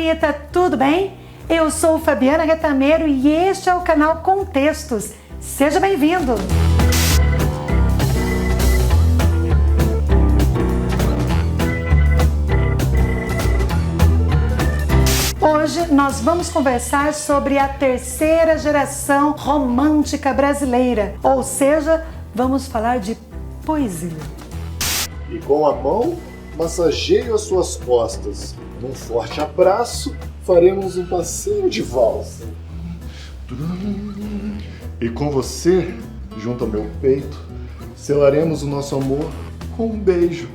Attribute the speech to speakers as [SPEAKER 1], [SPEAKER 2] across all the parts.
[SPEAKER 1] bonita, tudo bem? Eu sou Fabiana Retameiro e este é o canal Contextos. Seja bem-vindo! Hoje nós vamos conversar sobre a terceira geração romântica brasileira, ou seja, vamos falar de poesia.
[SPEAKER 2] E com a mão, massageio as suas costas. Num forte abraço, faremos um passeio de valsa. E com você, junto ao meu peito, selaremos o nosso amor com um beijo.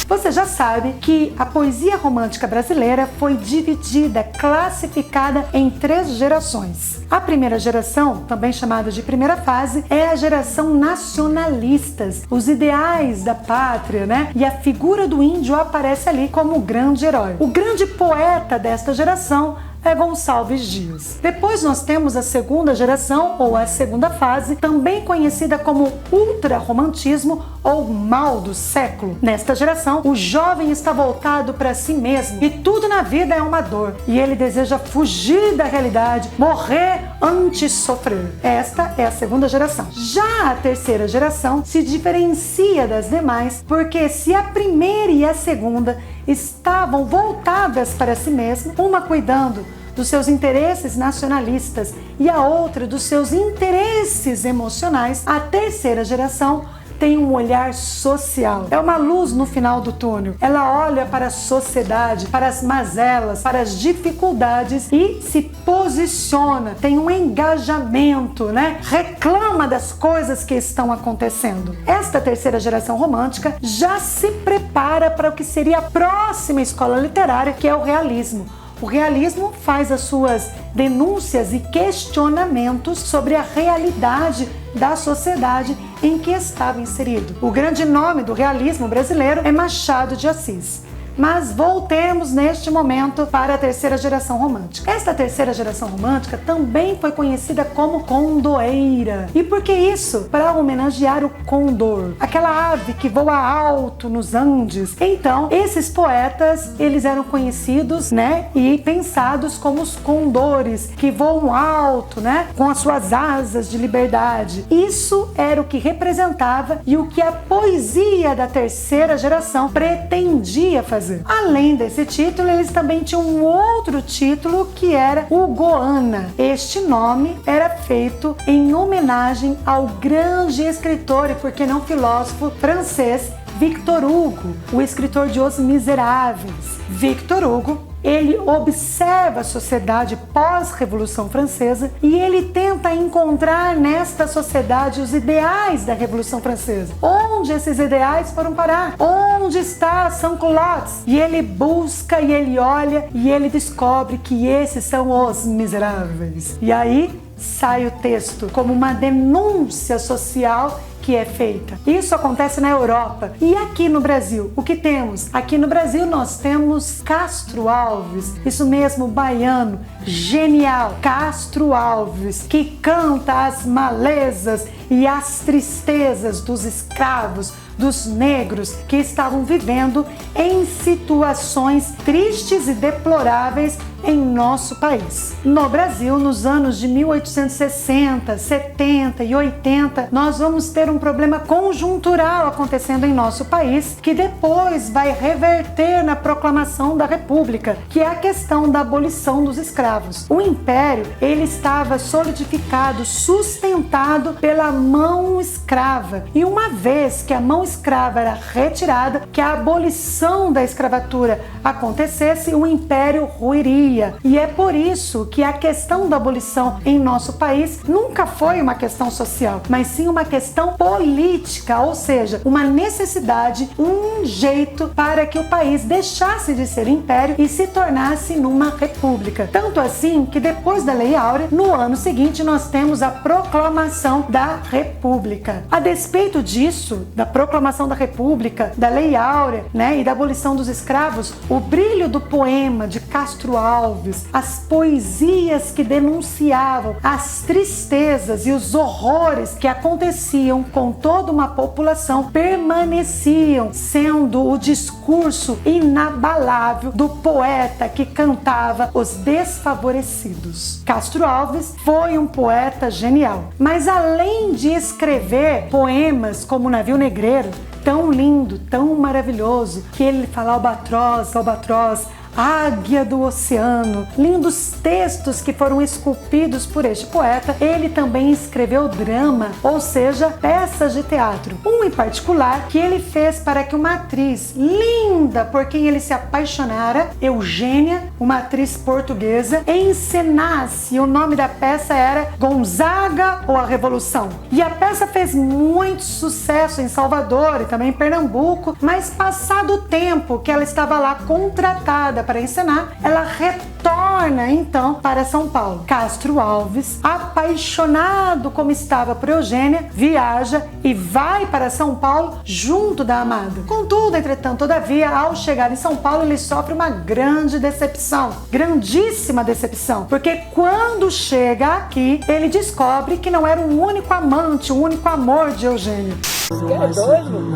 [SPEAKER 1] Você já sabe que a poesia romântica brasileira foi dividida, classificada em 3 gerações. A primeira geração, também chamada de primeira fase, é a geração nacionalistas, os ideais da pátria, né? E a figura do índio aparece ali como o grande herói. O grande poeta desta geração é Gonçalves Dias. Depois nós temos a segunda geração, ou a segunda fase, também conhecida como ultra-romantismo ou mal do século. Nesta geração, o jovem está voltado para si mesmo e tudo na vida é uma dor. E ele deseja fugir da realidade, morrer antes de sofrer. Esta é a segunda geração. Já a terceira geração se diferencia das demais porque se a primeira e a segunda estavam voltadas para si mesma, uma cuidando dos seus interesses nacionalistas e a outra dos seus interesses emocionais, a terceira geração tem um olhar social. É uma luz no final do túnel. Ela olha para a sociedade, para as mazelas, para as dificuldades e se posiciona, tem um engajamento, né? Reclama das coisas que estão acontecendo. Esta terceira geração romântica já se prepara para o que seria a próxima escola literária, que é o realismo. O realismo faz as suas denúncias e questionamentos sobre a realidade da sociedade em que estava inserido. O grande nome do realismo brasileiro é Machado de Assis. Mas voltemos neste momento para a terceira geração romântica. Esta terceira geração romântica também foi conhecida como condoeira. E por que isso? Para homenagear o condor, aquela ave que voa alto nos Andes. Então, esses poetas, eles eram conhecidos, né, e pensados como os condores, que voam alto, né, com as suas asas de liberdade. Isso era o que representava e o que a poesia da terceira geração pretendia fazer. Além desse título, eles também tinham um outro título que era o Goana. Este nome era feito em homenagem ao grande escritor e, por que não, filósofo francês Victor Hugo, o escritor de Os Miseráveis. Victor Hugo, ele observa a sociedade pós-Revolução Francesa e ele tenta encontrar nesta sociedade os ideais da Revolução Francesa. Onde esses ideais foram parar? Onde está Sans-Culottes? E ele busca e ele olha e ele descobre que esses são os miseráveis. E aí sai o texto como uma denúncia social que é feita. Isso acontece na Europa. E aqui no Brasil, o que temos? Aqui no Brasil nós temos Castro Alves, isso mesmo, baiano, genial, Castro Alves, que canta as malezas e as tristezas dos escravos, dos negros que estavam vivendo em situações tristes e deploráveis em nosso país. No Brasil, nos anos de 1860, 70 e 80, nós vamos ter um problema conjuntural acontecendo em nosso país, que depois vai reverter na proclamação da República, que é a questão da abolição dos escravos. O Império, ele estava solidificado, sustentado pela mão escrava. E uma vez que a mão escrava era retirada, que a abolição da escravatura acontecesse, o Império ruiria. E é por isso que a questão da abolição em nosso país nunca foi uma questão social, mas sim uma questão política, ou seja, uma necessidade, um jeito para que o país deixasse de ser império e se tornasse numa república. Tanto assim que depois da Lei Áurea, no ano seguinte, nós temos a proclamação da República. A despeito disso, da proclamação da República, da Lei Áurea, né, e da abolição dos escravos, o brilho do poema de Castro Alves Alves, as poesias que denunciavam as tristezas e os horrores que aconteciam com toda uma população permaneciam sendo o discurso inabalável do poeta que cantava os desfavorecidos. Castro Alves foi um poeta genial, mas além de escrever poemas como O Navio Negreiro, tão lindo, tão maravilhoso, que ele fala albatroz, albatroz, águia do oceano, lindos textos que foram esculpidos por este poeta. Ele também escreveu drama, ou seja, peças de teatro. Um em particular que ele fez para que uma atriz linda por quem ele se apaixonara, Eugênia, uma atriz portuguesa, encenasse. O nome da peça era Gonzaga ou a Revolução. E a peça fez muito sucesso em Salvador e também em Pernambuco, mas passado o tempo que ela estava lá contratada para encenar, ela retorna então para São Paulo. Castro Alves, apaixonado como estava por Eugênia, viaja e vai para São Paulo junto da amada. Contudo, entretanto, todavia, ao chegar em São Paulo, ele sofre uma grande decepção, grandíssima decepção, porque quando chega aqui, ele descobre que não era o único amante, o único amor de Eugênia.
[SPEAKER 3] Que é doido?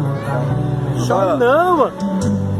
[SPEAKER 3] Chora não, mano.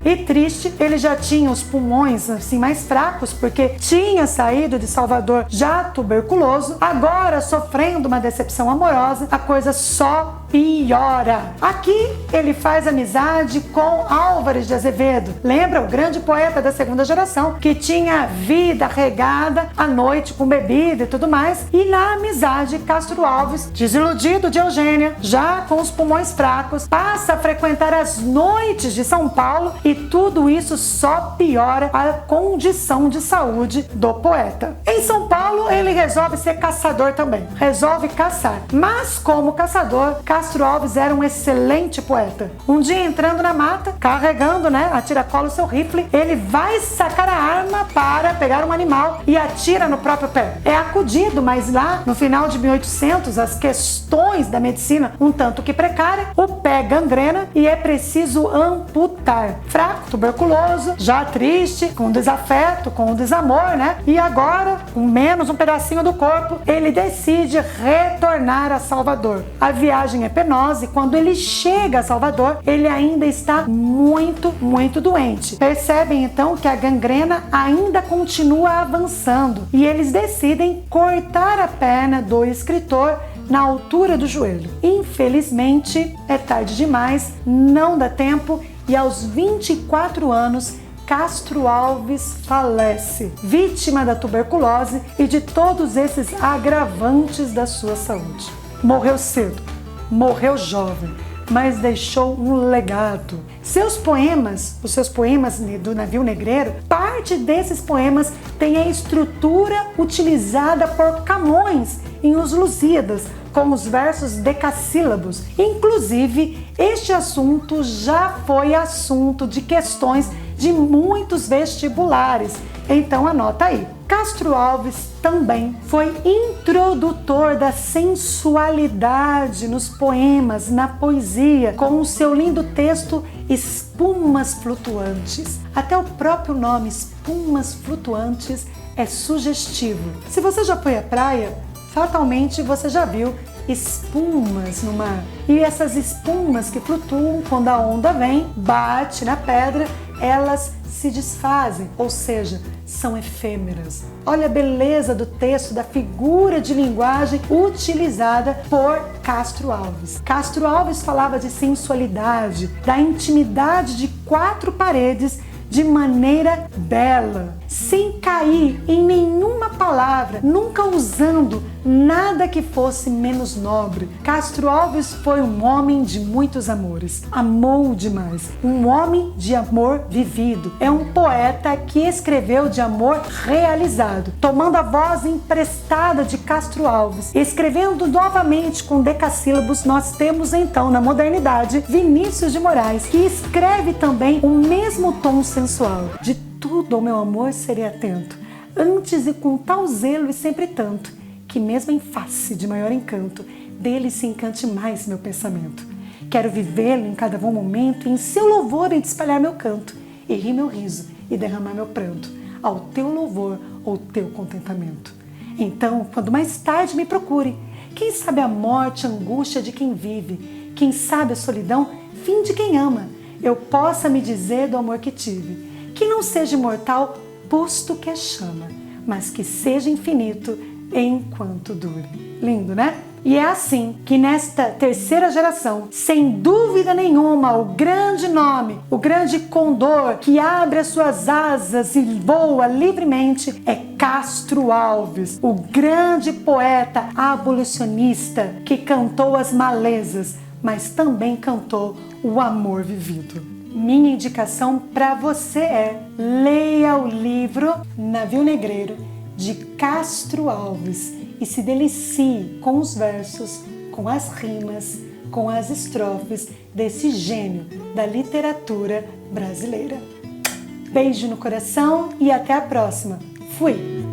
[SPEAKER 1] E triste, ele já tinha os pulmões assim mais fracos, porque tinha saído de Salvador já tuberculoso, agora sofrendo uma decepção amorosa, a coisa só piora. Aqui ele faz amizade com Álvares de Azevedo. Lembra o grande poeta da segunda geração, que tinha vida regada à noite com bebida e tudo mais. E na amizade, Castro Alves, desiludido de Eugênia, já com os pulmões fracos, passa a frequentar as noites de São Paulo e tudo isso só piora a condição de saúde do poeta. Em São Paulo, ele resolve ser caçador também. Resolve caçar. Mas como caçador, Castro Alves era um excelente poeta. Um dia entrando na mata, carregando, a tiracolo seu rifle, ele vai sacar a arma para pegar um animal e atira no próprio pé. É acudido, mas lá no final de 1800, as questões da medicina um tanto que precária, o pé gangrena e é preciso amputar. Fraco, tuberculoso, já triste, com desafeto, com desamor, E agora, com menos um pedacinho do corpo, ele decide retornar a Salvador. A viagem é penosa e quando ele chega a Salvador, ele ainda está muito, muito doente. Percebem então que a gangrena ainda continua avançando e eles decidem cortar a perna do escritor na altura do joelho. Infelizmente, é tarde demais, não dá tempo e aos 24 anos, Castro Alves falece, vítima da tuberculose e de todos esses agravantes da sua saúde. Morreu cedo, morreu jovem, mas deixou um legado. Seus poemas, os seus poemas do Navio Negreiro, parte desses poemas tem a estrutura utilizada por Camões em Os Lusíadas, com os versos decassílabos. Inclusive, este assunto já foi assunto de questões de muitos vestibulares. Então anota aí. Castro Alves também foi introdutor da sensualidade nos poemas, na poesia, com o seu lindo texto Espumas Flutuantes. Até o próprio nome Espumas Flutuantes é sugestivo. Se você já foi à praia, fatalmente você já viu espumas no mar. E essas espumas que flutuam quando a onda vem, bate na pedra, elas se desfazem, ou seja, são efêmeras. Olha a beleza do texto, da figura de linguagem utilizada por Castro Alves. Castro Alves falava de sensualidade, da intimidade de quatro paredes de maneira bela, sem cair em nenhuma palavra, nunca usando nada que fosse menos nobre. Castro Alves foi um homem de muitos amores, amou demais, um homem de amor vivido. É um poeta que escreveu de amor realizado, tomando a voz emprestada de Castro Alves, escrevendo novamente com decassílabos. Nós temos então na modernidade Vinícius de Moraes, que escreve também o mesmo tom sensual. De tudo, meu amor, serei atento, antes e com tal zelo e sempre tanto, que mesmo em face de maior encanto, dele se encante mais meu pensamento. Quero vivê-lo em cada bom momento, em seu louvor e de espalhar meu canto, e rir meu riso e derramar meu pranto, ao teu louvor ou teu contentamento. Então, quando mais tarde me procure, quem sabe a morte, a angústia de quem vive, quem sabe a solidão, fim de quem ama, eu possa me dizer do amor que tive, que não seja imortal, posto que é chama, mas que seja infinito enquanto dure. Lindo, né? E é assim que nesta terceira geração, sem dúvida nenhuma, o grande nome, o grande condor que abre as suas asas e voa livremente é Castro Alves, o grande poeta abolicionista que cantou as malezas, mas também cantou o amor vivido. Minha indicação para você é: leia o livro Navio Negreiro de Castro Alves e se delicie com os versos, com as rimas, com as estrofes desse gênio da literatura brasileira. Beijo no coração e até a próxima. Fui!